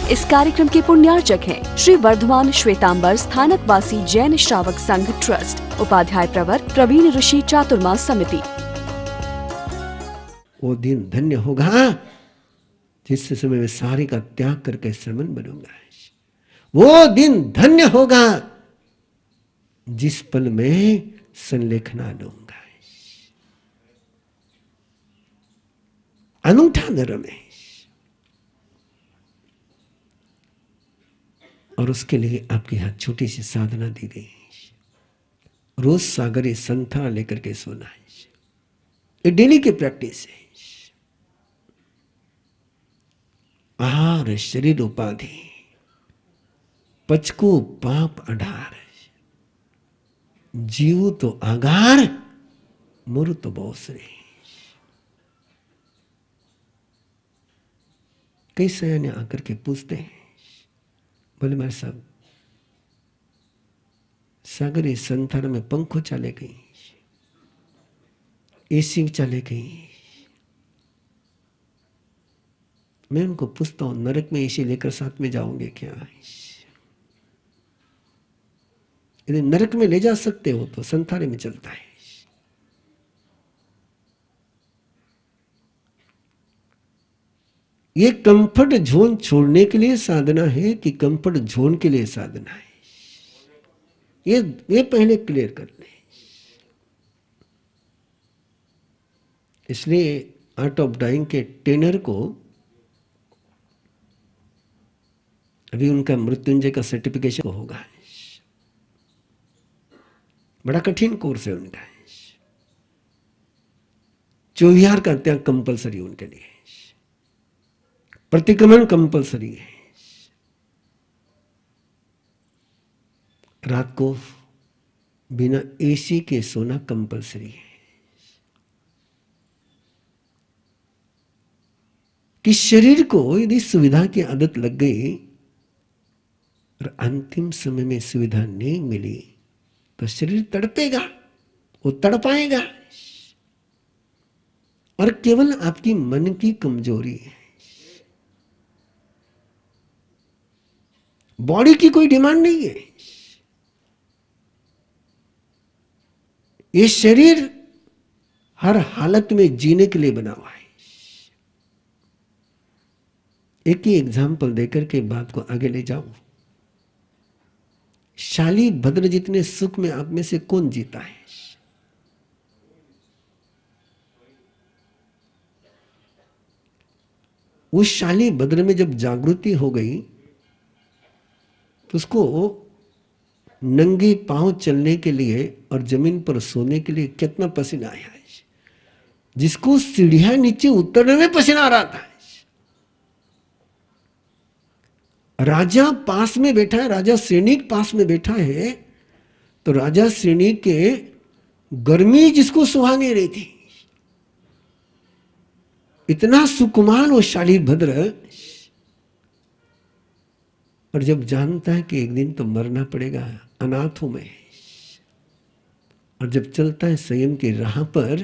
इस कार्यक्रम के पुण्यार्चक हैं श्री वर्धमान श्वेतांबर स्थानकवासी जैन श्रावक संघ ट्रस्ट, उपाध्याय प्रवर प्रवीण ऋषि चातुर्मास समिति। वो दिन धन्य होगा जिस समय मैं सारे का त्याग करके श्रमण बनूंगा। वो दिन धन्य होगा जिस पल में संलेखना लूंगा। अनूठा धर्म है और उसके लिए आपके यहां छोटी सी साधना दी गई। रोज सागरे संथा लेकर के सोना है, ये डेली की प्रैक्टिस है। आहार शरीर उपाधि पचको पाप अढार, जीव तो आगार मुर तो बौसरे। कई सयाने आकर के पूछते हैं, बोले मेरे साहब सागरी संथान में पंखो चले गई, एसी चले गई। मैं उनको पूछता हूं नरक में एसी लेकर साथ में जाओगे क्या? यदि नरक में ले जा सकते हो तो संथाने में चलता है। ये कंफर्ट जोन छोड़ने के लिए साधना है कि कंफर्ट जोन के लिए साधना है, ये पहले क्लियर कर ले। इसलिए आर्ट ऑफ डाइंग के ट्रेनर को अभी उनका मृत्युंजय का सर्टिफिकेशन होगा। बड़ा कठिन कोर्स है उनका। 24 का त्याग कंपलसरी उनके लिए, प्रतिक्रमण कंपलसरी है। रात को बिना एसी के सोना कंपलसरी है कि शरीर को यदि सुविधा की आदत लग गई और अंतिम समय में सुविधा नहीं मिली तो शरीर तड़पेगा, वो तड़पाएगा। और केवल आपकी मन की कमजोरी है, बॉडी की कोई डिमांड नहीं है। ये शरीर हर हालत में जीने के लिए बना हुआ है। एक ही एग्जाम्पल देकर के बात को आगे ले जाऊं। शाली भद्र जितने सुख में आप में से कौन जीता है? उस शाली भद्र में जब जागृति हो गई तो उसको नंगे पांव चलने के लिए और जमीन पर सोने के लिए कितना पसीना आया है। जिसको सीढ़ियां नीचे उतरने में पसीना आ रहा था। राजा पास में बैठा है, राजा सैनिक पास में बैठा है, तो राजा सैनिक के गर्मी जिसको सुहा नहीं रही थी, इतना सुकुमार वो शाली भद्र। और जब जानता है कि एक दिन तो मरना पड़ेगा अनाथों में, और जब चलता है संयम की राह पर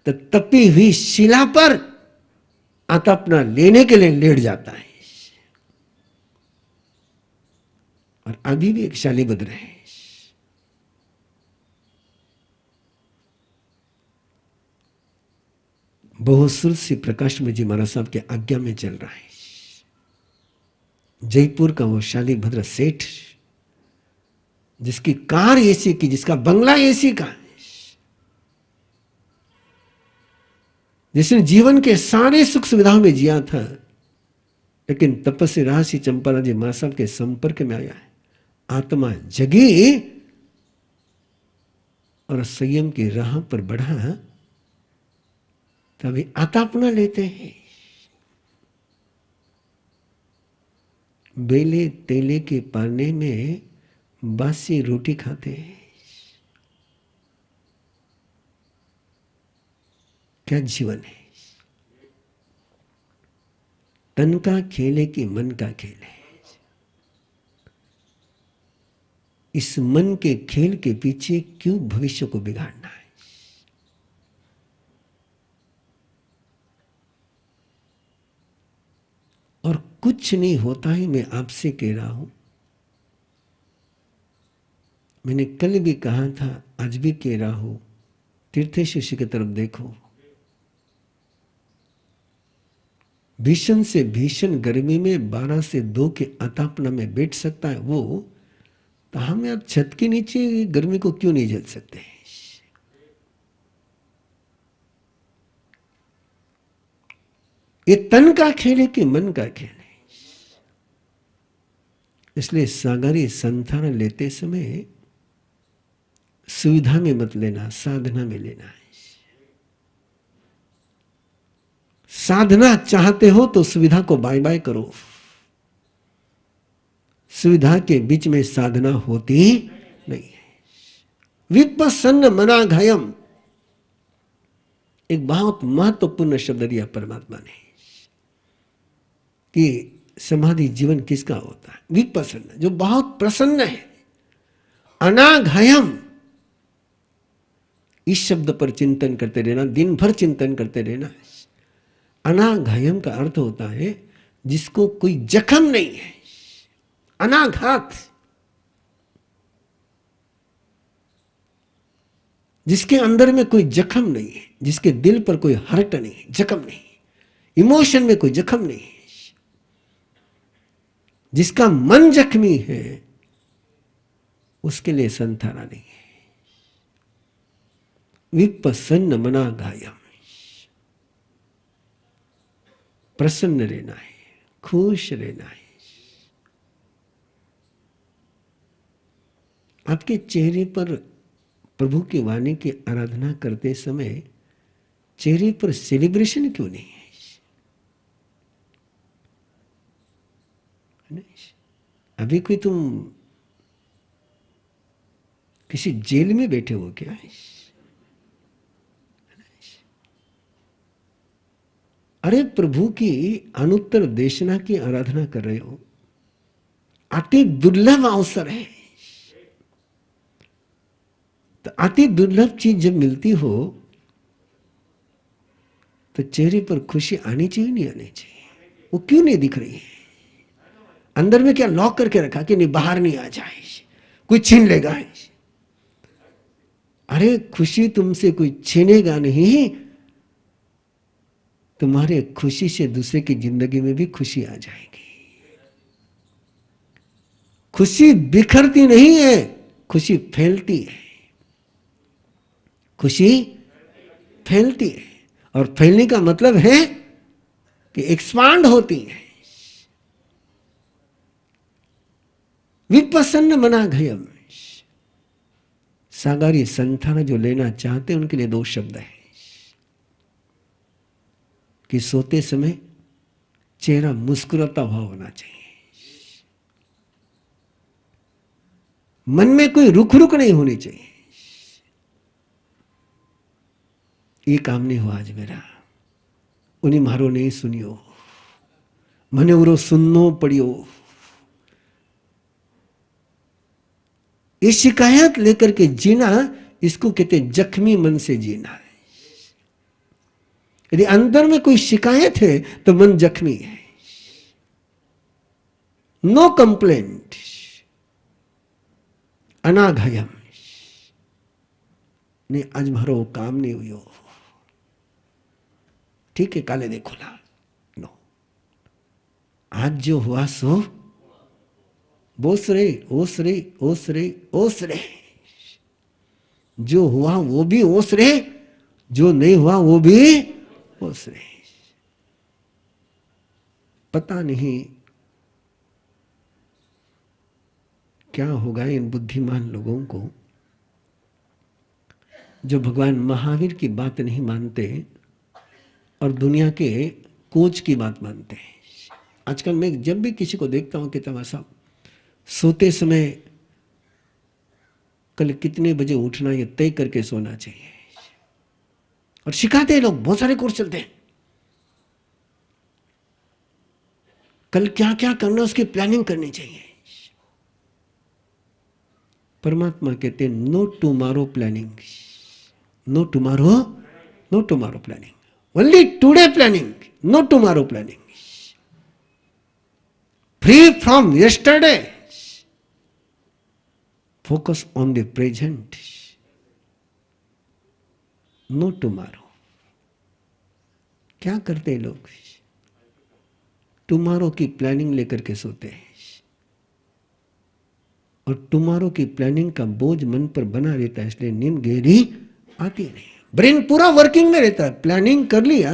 तो तपी हुई शिला पर आता अपना लेने के लिए लेट जाता है। और अभी भी एक शाली भद्र है। बहुसुर से प्रकाश में जी महाराज साहब के आज्ञा में चल रहा है। जयपुर का वो शाली भद्र सेठ जिसकी कार एसी की, जिसका बंगला एसी का, जिसने जीवन के सारे सुख सुविधाओं में जिया था, लेकिन तपस्या राशि चंपाला जी मां साहब के संपर्क में आया है, आत्मा जगी और संयम की राह पर बढ़ा, तभी आता अपना लेते हैं। बेले तेले के पाने में बासी रोटी खाते हैं। क्या जीवन है? तन का खेल है कि मन का खेल है? इस मन के खेल के पीछे क्यों भविष्य को बिगाड़ना है? और कुछ नहीं होता है, मैं आपसे कह रहा हूं। मैंने कल भी कहा था, आज भी कह रहा हूं, तीर्थेश्वर की तरफ देखो। भीषण से भीषण गर्मी में 12 से 2 के अतापना में बैठ सकता है वो, तो हम यार छत के नीचे गर्मी को क्यों नहीं झेल सकते? ये तन का खेल है कि मन का खेल है? इसलिए सागरी संथान लेते समय सुविधा में मत लेना, साधना में लेना है। साधना चाहते हो तो सुविधा को बाय बाय करो। सुविधा के बीच में साधना होती नहीं है। विपस्सन्न मनाघयम, एक बहुत महत्वपूर्ण शब्द दिया परमात्मा ने कि समाधि जीवन किसका होता है? विपस्सन्न, जो बहुत प्रसन्न है। अनाघयम, इस शब्द पर चिंतन करते रहना, दिन भर चिंतन करते रहना। अनाघयम का अर्थ होता है जिसको कोई जख्म नहीं है, अनाघात, जिसके अंदर में कोई जख्म नहीं है, जिसके दिल पर कोई हर्ट नहीं है, जख्म नहीं, इमोशन में कोई जख्म नहीं है, जिसका मन जख्मी है, उसके लिए संथाना नहीं है। विपस्सन्न मनाघयम, प्रसन्न रहना है, खुश रहना है। आपके चेहरे पर प्रभु की वाणी की आराधना करते समय चेहरे पर सेलिब्रेशन क्यों नहीं है? अभी कोई तुम किसी जेल में बैठे हो क्या? अरे प्रभु की अनुत्तर देशना की आराधना कर रहे हो, अति दुर्लभ अवसर है। तो अति दुर्लभ चीज जब मिलती हो तो चेहरे पर खुशी आनी चाहिए, नहीं आनी चाहिए? वो क्यों नहीं दिख रही है? अंदर में क्या लॉक करके रखा कि नहीं बाहर नहीं आ जाए, कोई छीन लेगा? अरे खुशी तुमसे कोई छीनेगा नहीं, तुम्हारे खुशी से दूसरे की जिंदगी में भी खुशी आ जाएगी। खुशी बिखरती नहीं है, खुशी फैलती है। खुशी फैलती है, और फैलने का मतलब है कि एक्सपांड होती है। विपस्सन्न मनाघयम, सागारी संथान जो लेना चाहते हैं उनके लिए 2 शब्द है कि सोते समय चेहरा मुस्कुराता हुआ होना चाहिए, मन में कोई रुक रुक नहीं होनी चाहिए। ये काम नहीं हुआ आज मेरा, उन्हीं मारो नहीं सुनियो, मने उरो सुननो पड़ियो। ये शिकायत लेकर के जीना, इसको कहते जख्मी मन से जीना है। यदि अंदर में कोई शिकायत है तो मन जख्मी है। नो कंप्लेंट, अनाघयम, नहीं आज मारो काम नहीं हुई, ठीक है काले देखो ला, नो, आज जो हुआ सो बोस रे, ओस रे, ओस रे, ओस रे। जो हुआ वो भी ओस रे, जो नहीं हुआ वो भी ओस रे। पता नहीं क्या होगा इन बुद्धिमान लोगों को जो भगवान महावीर की बात नहीं मानते और दुनिया के कोच की बात मानते हैं। आजकल मैं जब भी किसी को देखता हूं कि तमाशा, सोते समय कल कितने बजे उठना ये तय करके सोना चाहिए, और सिखाते हैं लोग, बहुत सारे कोर्स चलते हैं। कल क्या क्या करना उसकी प्लानिंग करनी चाहिए। परमात्मा कहते हैं no tomorrow planning, no tomorrow, no tomorrow planning, only today planning, no tomorrow planning. free from yesterday, focus on the present, no tomorrow. क्या करते हैं लोग? टुमारो की प्लानिंग लेकर के सोते हैं और टुमारो की प्लानिंग का बोझ मन पर बना रहता है, इसलिए नींद गहरी आती नहीं। ब्रेन पूरा वर्किंग में रहता है। प्लानिंग कर लिया,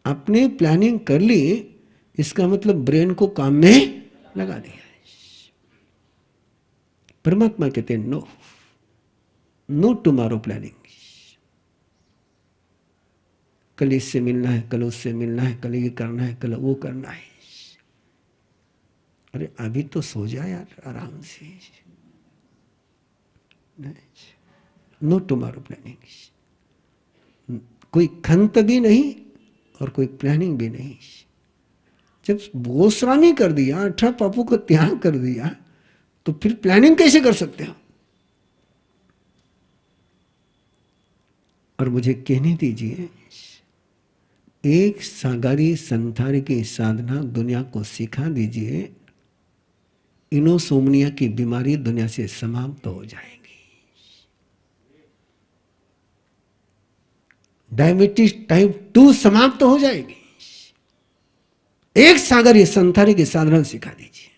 आपने प्लानिंग कर ली, इसका मतलब ब्रेन को काम में लगा दिया। परमात्मा कहते हैं नो, नो टुमारो प्लानिंग। कल इससे मिलना है, कल उससे मिलना है, कल ये करना है, कल वो करना है। अरे अभी तो सो जा यार आराम से। No tomorrow planning. कोई खंत भी नहीं और कोई प्लानिंग भी नहीं। जब गोस्वामी कर दिया, 18 पापों को त्याग कर दिया, तो फिर प्लानिंग कैसे कर सकते हो? और मुझे कहने दीजिए, एक सागारी संसार की साधना दुनिया को सिखा दीजिए, इनोसोमनिया की बीमारी दुनिया से समाप्त हो जाएगी। डायबिटीज टाइप 2 समाप्त हो जाएगी। एक सागर ये संसार की साधना सिखा दीजिए।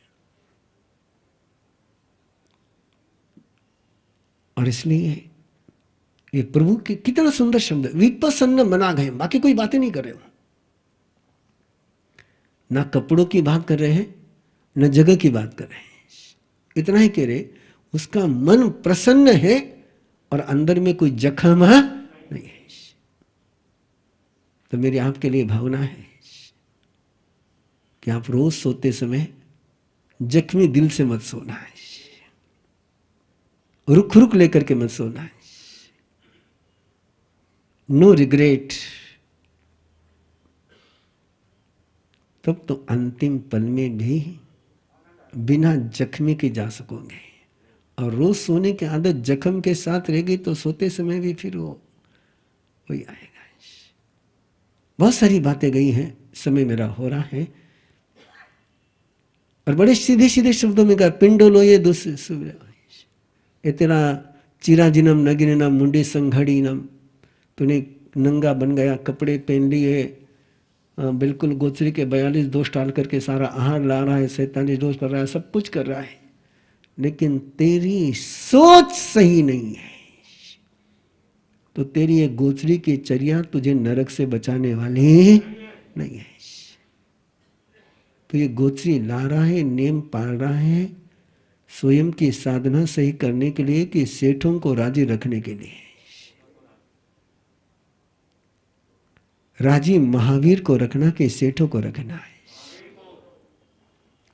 और इसलिए ये प्रभु के कितना सुंदर शब्द, विपसन्न मना गए। बाकी कोई बातें नहीं कर रहे हो, ना कपड़ों की बात कर रहे हैं, न जगह की बात कर रहे हैं। इतना ही कह रहे, उसका मन प्रसन्न है और अंदर में कोई जख्म नहीं है। तो मेरी आपके लिए भावना है कि आप रोज सोते समय जख्मी दिल से मत सोना है, रुक रुक लेकर के मत सोना है। No regret. तब तो अंतिम पल में भी बिना जख्मी के जा सकोगे। और रोज सोने की आदत जख्म के साथ रहेगी तो सोते समय भी फिर वो वही आएगा। बहुत सारी बातें गई हैं, समय मेरा हो रहा है। और बड़े सीधे सीधे शब्दों में कहा, पिंडोलो ये दूसरे ये तेरा चिराजिनम नगिनम मुंडी संघड़ीनम। तूने नंगा बन गया, कपड़े पहन लिए, बिल्कुल गोचरी के 42 दोष टाल करके सारा आहार ला रहा है, 47 दोष कर रहा है, सब कुछ कर रहा है, लेकिन तेरी सोच सही नहीं है। तो तेरी ये गोचरी की चर्या तुझे नरक से बचाने वाली नहीं है। तो ये गोचरी ला रहा है, नियम पाल रहा है स्वयं की साधना सही करने के लिए कि सेठों को राजी रखने के लिए। राजी महावीर को रखना कि सेठों को रखना है,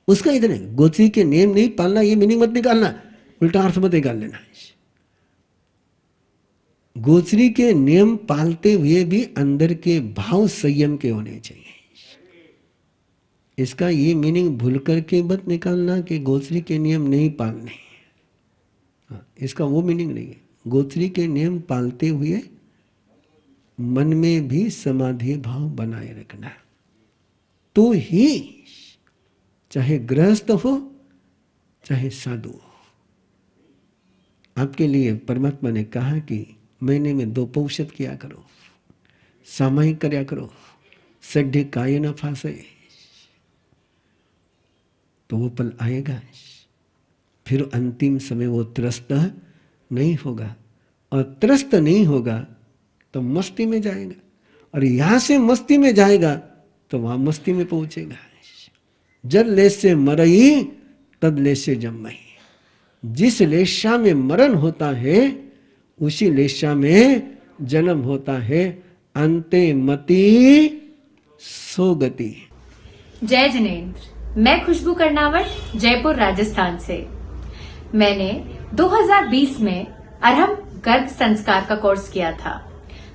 उसका इतने। गोचरी के नियम नहीं पालना, ये मीनिंग मत निकालना, उल्टा अर्थ मत निकाल लेना। गोचरी के नियम पालते हुए भी अंदर के भाव संयम के होने चाहिए। इसका ये मीनिंग भूल करके मत निकालना कि गोचरी के नियम नहीं पालने। इसका वो मीनिंग नहीं है। गोचरी के नियम पालते हुए मन में भी समाधि भाव बनाए रखना, तो ही चाहे गृहस्थ हो चाहे साधु हो। आपके लिए परमात्मा ने कहा कि महीने में 2 पौषध किया करो, सामायिक कर्या करो, सड्ढे काय न फांसे। तो वो पल आएगा, फिर अंतिम समय वो त्रस्त नहीं होगा। और त्रस्त नहीं होगा तो मस्ती में जाएगा, और यहां से मस्ती में जाएगा तो वहां मस्ती में पहुंचेगा। जल ले से मरई तद ले से जम्मई। जिस लेशा में मरण होता है उसी लेशा में जन्म होता है। अंते मति सोगति। जय जिनेंद्र। मैं खुशबू कर्नावट, जयपुर राजस्थान से। मैंने 2020 में अरहम गर्भ संस्कार का कोर्स किया था।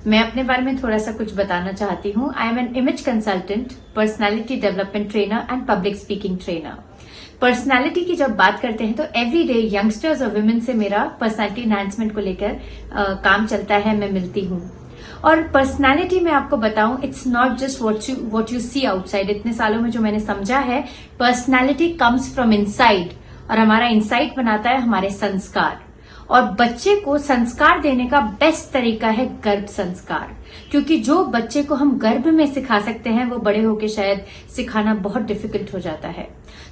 मैं अपने बारे में थोड़ा सा कुछ बताना चाहती हूँ। I am an image consultant, personality development trainer and public speaking trainer. Personality की जब बात करते हैं तो एवरी डे यंगस्टर्स और वुमेन से मेरा पर्सनालिटी एनहांसमेंट को लेकर काम चलता है, मैं मिलती हूँ। और पर्सनालिटी में आपको बताऊं, it's not just what you see outside. इतने सालों में जो मैंने समझा है, पर्सनालिटी कम्स फ्रॉम इनसाइड, और हमारा इनसाइड बनाता है हमारे संस्कार। और बच्चे को संस्कार देने का बेस्ट तरीका है गर्भ संस्कार, क्योंकि जो बच्चे को हम गर्भ में सिखा सकते हैं वो बड़े होके शायद सिखाना बहुत डिफिकल्ट हो जाता है।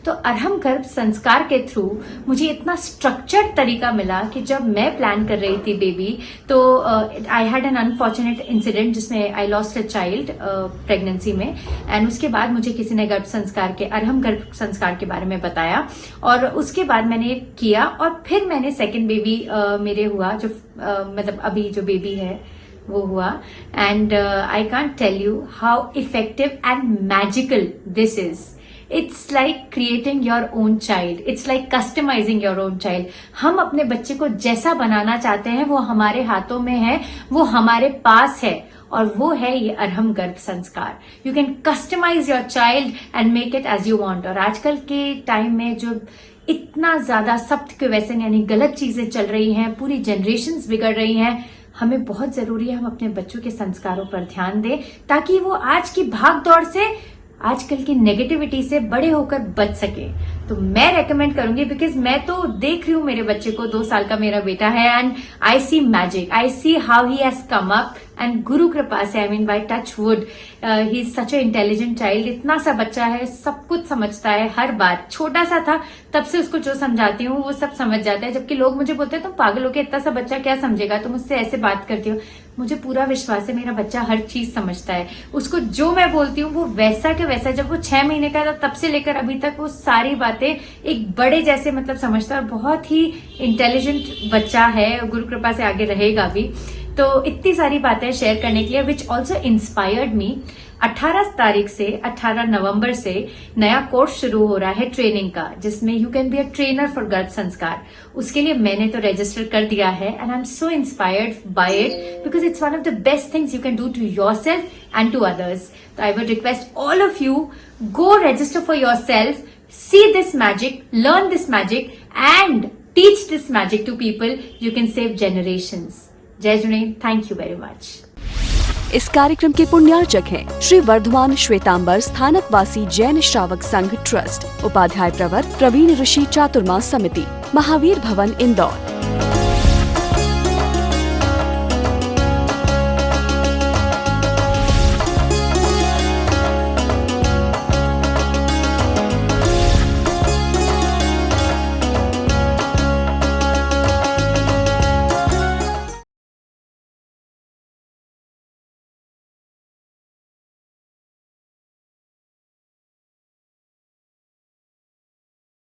तो अरहम गर्भ संस्कार के थ्रू मुझे इतना स्ट्रक्चर्ड तरीका मिला कि जब मैं प्लान कर रही थी बेबी, तो I had an unfortunate incident जिसमें I lost a child pregnancy में, एंड उसके बाद मुझे किसी ने गर्भ संस्कार के, अरहम गर्भ संस्कार के बारे में बताया, और उसके बाद मैंने किया, और फिर मैंने सेकेंड बेबी मेरे हुआ, जो मतलब अभी जो बेबी है वो हुआ। And I can't tell you how effective and magical this is. It's like creating your own child, it's like customizing your own child. हम अपने बच्चे को जैसा बनाना चाहते हैं वो हमारे हाथों में है, वो हमारे पास है, और वो है ये अरहम गर्भ संस्कार। You can customize your child and make it as you want. और आजकल के टाइम में जो इतना ज्यादा सख्त के वैसे यानी गलत चीजें चल रही हैं, पूरी जनरेशन्स बिगड़ रही हैं, हमें बहुत जरूरी है हम अपने बच्चों के संस्कारों पर ध्यान दें, ताकि वो आज की भाग दौड़ से, आजकल की नेगेटिविटी से बड़े होकर बच सके। तो मैं रेकमेंड करूंगी, बिकॉज मैं तो देख रही हूँ मेरे बच्चे को, 2 साल का मेरा बेटा है, and I see magic, I see how he has come up, and गुरु कृपा से, I mean by touch wood, he is such a intelligent child. इतना सा बच्चा है, सब कुछ समझता है, हर बात। छोटा सा था तब से उसको जो समझाती हूँ वो सब समझ जाता है, जबकि लोग मुझे बोलते हैं तुम पागल हो के, इतना सा बच्चा क्या समझेगा, तुम मुझसे ऐसे बात करती हो। मुझे पूरा विश्वास है मेरा बच्चा हर चीज समझता है। उसको जो मैं बोलती हूँ वो वैसा के वैसा, जब वो 6 महीने का था तब से लेकर अभी तक वो सारी बातें एक बड़े जैसे मतलब समझता है, और बहुत ही इंटेलिजेंट बच्चा है, गुरु कृपा से आगे रहेगा भी। तो इतनी सारी बातें शेयर करने के लिए, विच ऑल्सो इंस्पायर्ड मी। 18 तारीख से 18 नवंबर से नया कोर्स शुरू हो रहा है ट्रेनिंग का, जिसमें you can be a trainer for गर्भ संस्कार। उसके लिए मैंने तो रजिस्टर कर दिया है, and I am so inspired by it, because it's one of the best things you can do to yourself and to others. तो I would request all of you, go register for yourself, see this magic, learn this magic, and teach this magic to people. You can save generations. जय Junaid, thank you very much. इस कार्यक्रम के पुण्यार्चक हैं श्री वर्धमान श्वेतांबर स्थानकवासी जैन श्रावक संघ trust, Upadhyay प्रवर प्रवीण ऋषि चातुर्मास समिति, महावीर भवन इंदौर।